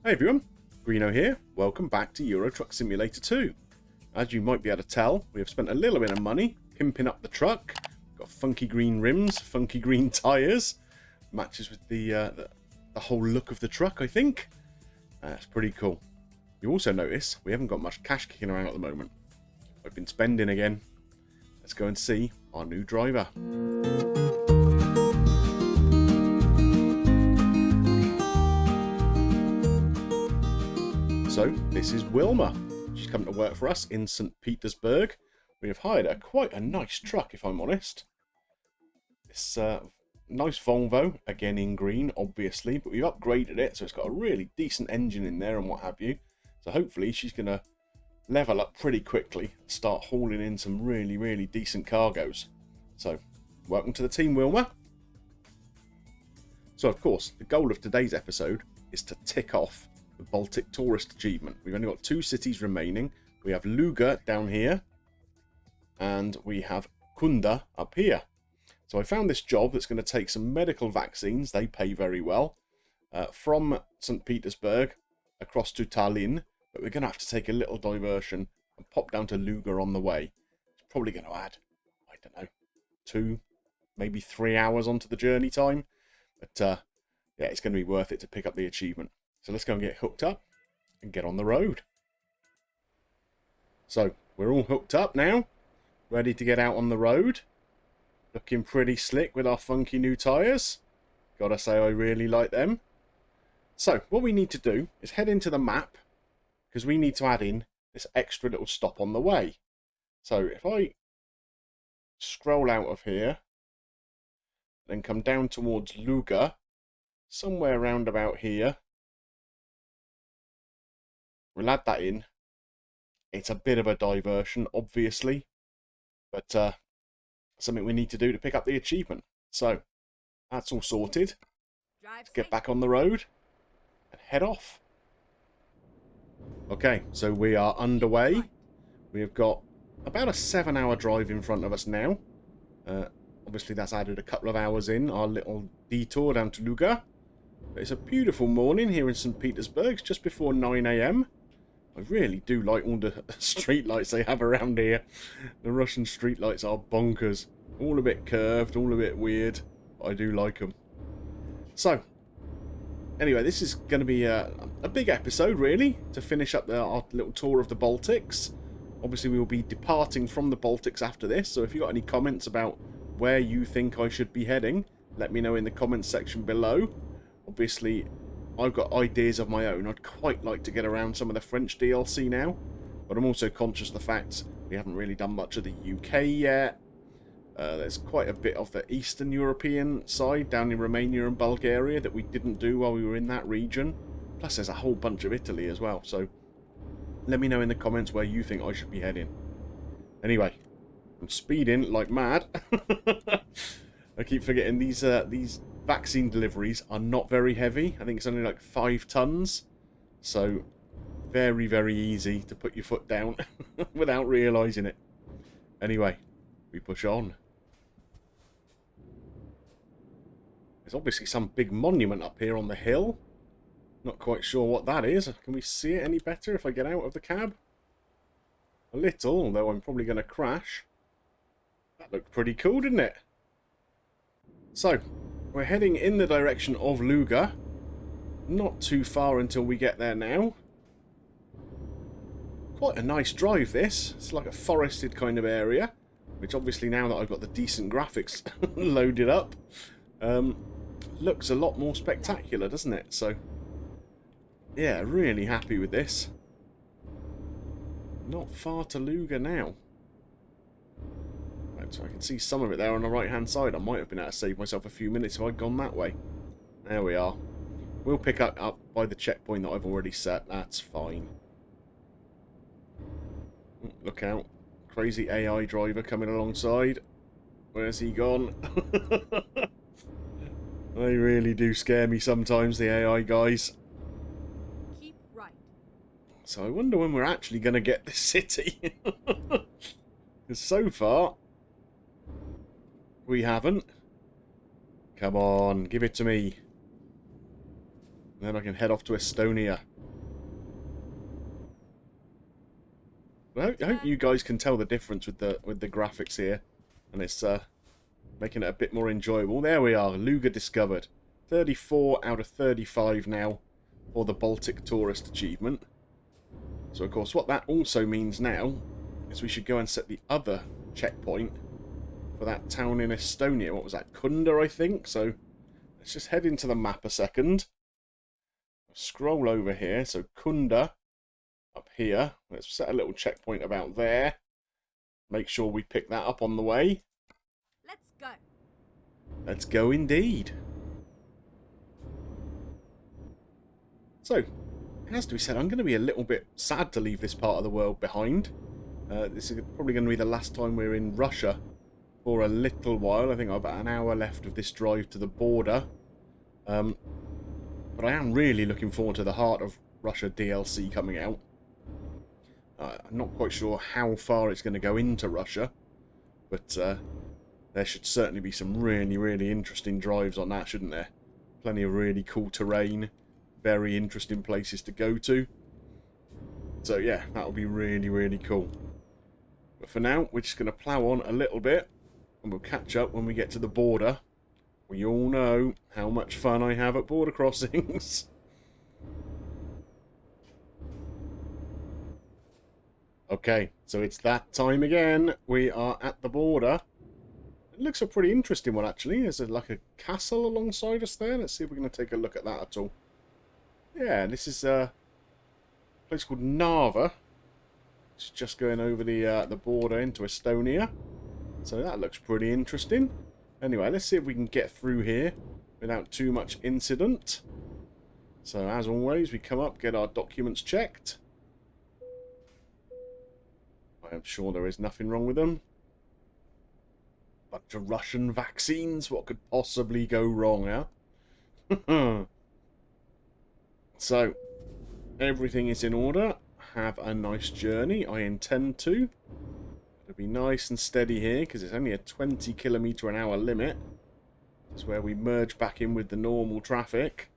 Hey everyone, Greeno here. Welcome back to Euro Truck Simulator 2. As you might be able to tell, we have spent a little bit of money pimping up the truck. Got funky green rims, funky green tyres. Matches with the whole look of the truck, I think. That's pretty cool. You also notice we haven't got much cash kicking around at the moment. I've been spending again. Let's go and see our new driver. So, this is Wilma. She's come to work for us in St. Petersburg. We have hired quite a nice truck, if I'm honest. It's nice Volvo, again in green, obviously, but we've upgraded it, so it's got a really decent engine in there and what have you. So hopefully she's going to level up pretty quickly and start hauling in some really, really decent cargoes. So, welcome to the team, Wilma. So, of course, the goal of today's episode is to tick off the Baltic Tourist achievement. We've only got 2 cities remaining. We have Luga down here, and we have Kunda up here. So I found this job that's going to take some medical vaccines. They pay very well. From St. Petersburg across to Tallinn, but we're going to have to take a little diversion and pop down to Luga on the way. It's probably going to add, I don't know, 2, maybe 3 hours onto the journey time. But yeah, it's going to be worth it to pick up the achievement. So let's go and get hooked up and get on the road. So we're all hooked up now, ready to get out on the road. Looking pretty slick with our funky new tyres. Gotta say, I really like them. So what we need to do is head into the map, because we need to add in this extra little stop on the way. So if I scroll out of here, then come down towards Luga, somewhere around about here, we'll add that in. It's a bit of a diversion, obviously, but something we need to do to pick up the achievement. So, that's all sorted. Let's get back on the road and head off. Okay, so we are underway. We have got about a 7-hour drive in front of us now. Obviously, that's added a couple of hours in our little detour down to Luga. It's a beautiful morning here in St. Petersburg. It's just before 9 AM. I really do like all the street lights they have around here. The Russian street lights are bonkers. All a bit curved, all a bit weird. But I do like them. So, anyway, this is going to be a big episode, really, to finish up our little tour of the Baltics. Obviously, we will be departing from the Baltics after this. So if you've got any comments about where you think I should be heading, let me know in the comments section below. Obviously, I've got ideas of my own. I'd quite like to get around some of the French DLC now, but I'm also conscious of the fact we haven't really done much of the UK yet. There's quite a bit of the Eastern European side down in Romania and Bulgaria that we didn't do while we were in that region. Plus, there's a whole bunch of Italy as well. So, let me know in the comments where you think I should be heading. Anyway, I'm speeding like mad. I keep forgetting these vaccine deliveries are not very heavy. I think it's only like 5 tons. So, very, very easy to put your foot down without realising it. Anyway, we push on. There's obviously some big monument up here on the hill. Not quite sure what that is. Can we see it any better if I get out of the cab? A little, although I'm probably going to crash. That looked pretty cool, didn't it? So, we're heading in the direction of Luga. Not too far until we get there now. Quite a nice drive, this. It's like a forested kind of area, which obviously now that I've got the decent graphics loaded up, looks a lot more spectacular, doesn't it? So, yeah, really happy with this. Not far to Luga now. Right, so I can see some of it there on the right-hand side. I might have been able to save myself a few minutes if I'd gone that way. There we are. We'll pick up by the checkpoint that I've already set. That's fine. Look out. Crazy AI driver coming alongside. Where's he gone? They really do scare me sometimes, the AI guys. Keep right. So I wonder when we're actually going to get this city. Because so far, we haven't. Come on, give it to me. And then I can head off to Estonia. I hope you guys can tell the difference with the graphics here, and it's making it a bit more enjoyable. There we are, Luga discovered. 34 out of 35 now for the Baltic Tourist achievement. So of course what that also means now is we should go and set the other checkpoint for that town in Estonia. What was that? Kunda, I think. So let's just head into the map a second. Scroll over here. So Kunda up here. Let's set a little checkpoint about there. Make sure we pick that up on the way. Let's go. Let's go indeed. So, it has to be said, I'm going to be a little bit sad to leave this part of the world behind. This is probably going to be the last time we're in Russia for a little while. I think I've about an hour left of this drive to the border. But I am really looking forward to the Heart of Russia DLC coming out. I'm not quite sure how far it's going to go into Russia, but there should certainly be some really, really interesting drives on that, shouldn't there? Plenty of really cool terrain, very interesting places to go to. So yeah, that'll be really, really cool. But for now, we're just going to plough on a little bit, and we'll catch up when we get to the border. We all know how much fun I have at border crossings. Okay, so it's that time again. We are at the border. It looks a pretty interesting one, actually. There's like a castle alongside us there. Let's see if we're going to take a look at that at all. Yeah, this is a place called Narva. It's just going over the border into Estonia. So that looks pretty interesting. Anyway, let's see if we can get through here without too much incident. So as always, we come up, get our documents checked. I am sure there is nothing wrong with them. Bunch of Russian vaccines. What could possibly go wrong, huh? So, everything is in order. Have a nice journey. I intend to. It'll be nice and steady here because it's only a 20 km/h limit. This is where we merge back in with the normal traffic.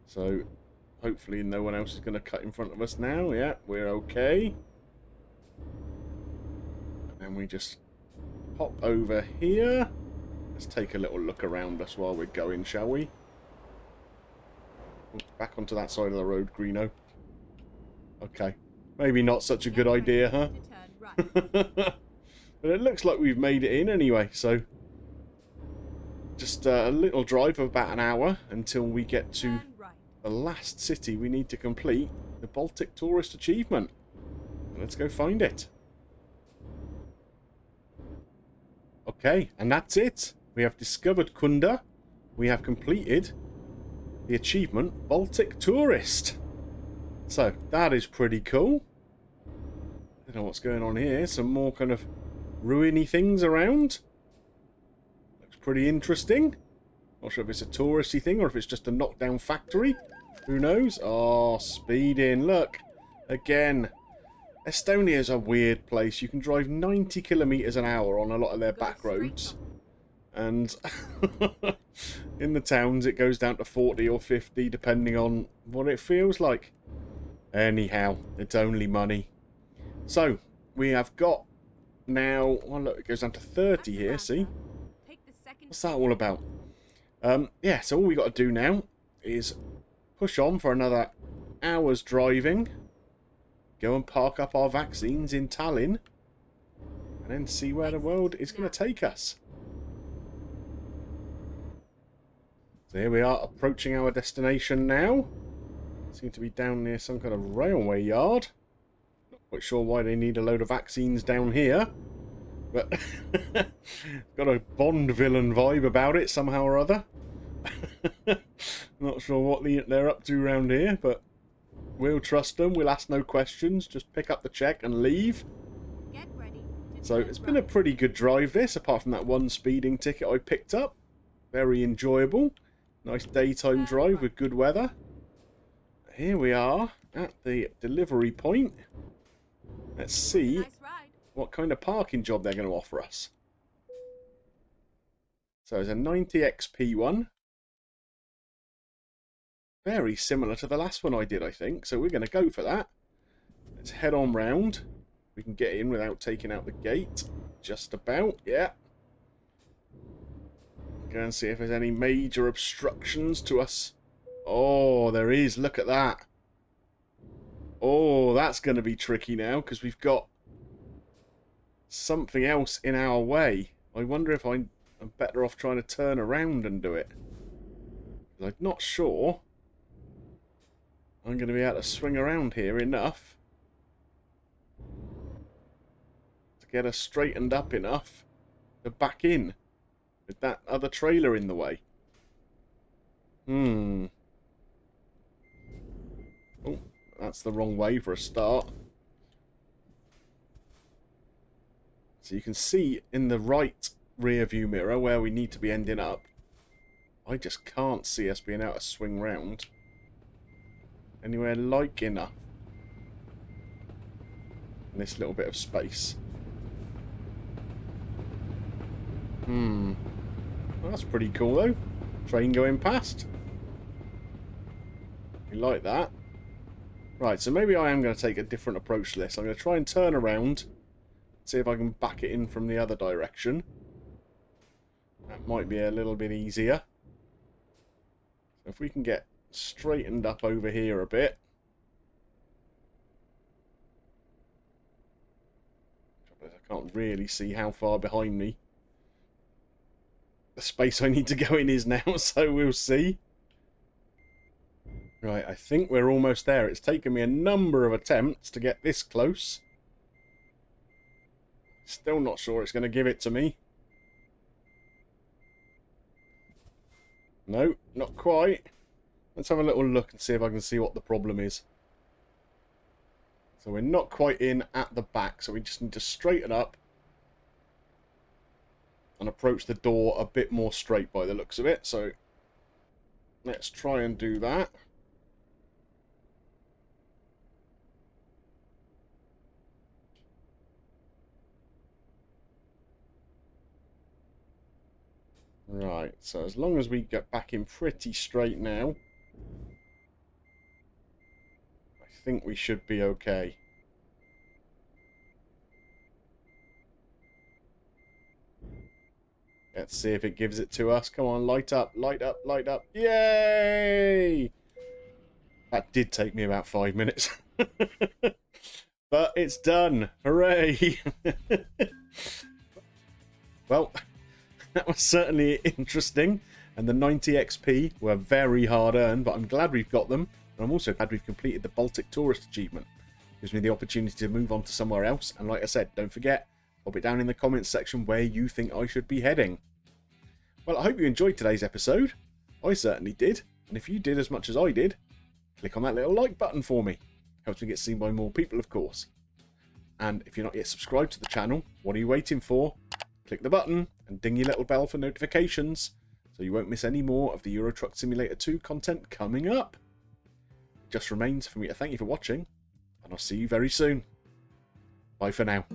So, hopefully no one else is going to cut in front of us now. Yeah, we're okay. And then we just pop over here. Let's take a little look around us while we're going, shall we? Back onto that side of the road, Greeno. Okay. Maybe not such a good idea, huh? But it looks like we've made it in anyway, so... Just a little drive of about an hour until we get to the last city we need to complete, the Baltic Tourist achievement. Let's go find it. Okay, and that's it. We have discovered Kunda. We have completed the achievement Baltic Tourist. So, that is pretty cool. I don't know what's going on here. Some more kind of ruiny things around. Looks pretty interesting. Not sure if it's a touristy thing or if it's just a knockdown factory. Who knows? Oh, speed in. Look. Again. Estonia is a weird place. You can drive 90 km/h on a lot of their back roads. And in the towns it goes down to 40 or 50 depending on what it feels like. Anyhow, it's only money. So, we have got now... Well, look, it goes down to 30 here, see? What's that all about? Yeah, so all we got to do now is push on for another hour's driving. Go and park up our vaccines in Tallinn. And then see where the world is going to take us. So here we are, approaching our destination now. Seem to be down near some kind of railway yard. Not quite sure why they need a load of vaccines down here. But got a Bond villain vibe about it somehow or other. Not sure what they're up to around here, but we'll trust them. We'll ask no questions. Just pick up the check and leave. Get ready. So it's been a pretty good drive this, apart from that one speeding ticket I picked up. Very enjoyable. Nice daytime drive with good weather. Here we are at the delivery point. Let's see what kind of parking job they're going to offer us. So it's a 90 XP one. Very similar to the last one I did, I think. So we're going to go for that. Let's head on round. We can get in without taking out the gate. Just about, yeah. Go and see if there's any major obstructions to us. Oh, there is. Look at that. Oh, that's going to be tricky now because we've got something else in our way. I wonder if I'm better off trying to turn around and do it. I'm not sure I'm going to be able to swing around here enough to get us straightened up enough to back in with that other trailer in the way. Oh, that's the wrong way for a start. So you can see in the right rear view mirror where we need to be ending up. I just can't see us being able to swing round anywhere like enough in this little bit of space. Well, that's pretty cool though. Train going past. We like that. Right, so maybe I am going to take a different approach to this. I'm going to try and turn around, see if I can back it in from the other direction. That might be a little bit easier. So if we can get straightened up over here a bit. I can't really see how far behind me the space I need to go in is now, so we'll see. Right, I think we're almost there. It's taken me a number of attempts to get this close. Still not sure it's going to give it to me. No, not quite. Let's have a little look and see if I can see what the problem is. So we're not quite in at the back, so we just need to straighten up and approach the door a bit more straight by the looks of it. So let's try and do that. Right, so as long as we get back in pretty straight now, I think we should be okay. Let's see if it gives it to us. Come on, light up, light up, light up. Yay! That did take me about 5 minutes. But it's done. Hooray! Well, that was certainly interesting. And the 90 XP were very hard earned, but I'm glad we've got them. And I'm also glad we've completed the Baltic Tourist achievement. Gives me the opportunity to move on to somewhere else. And like I said, don't forget, pop it down in the comments section where you think I should be heading. Well, I hope you enjoyed today's episode. I certainly did. And if you did as much as I did, click on that little like button for me. Helps me get seen by more people, of course. And if you're not yet subscribed to the channel, what are you waiting for? Click the button and ding your little bell for notifications so you won't miss any more of the Euro Truck Simulator 2 content coming up. It just remains for me to thank you for watching, and I'll see you very soon. Bye for now.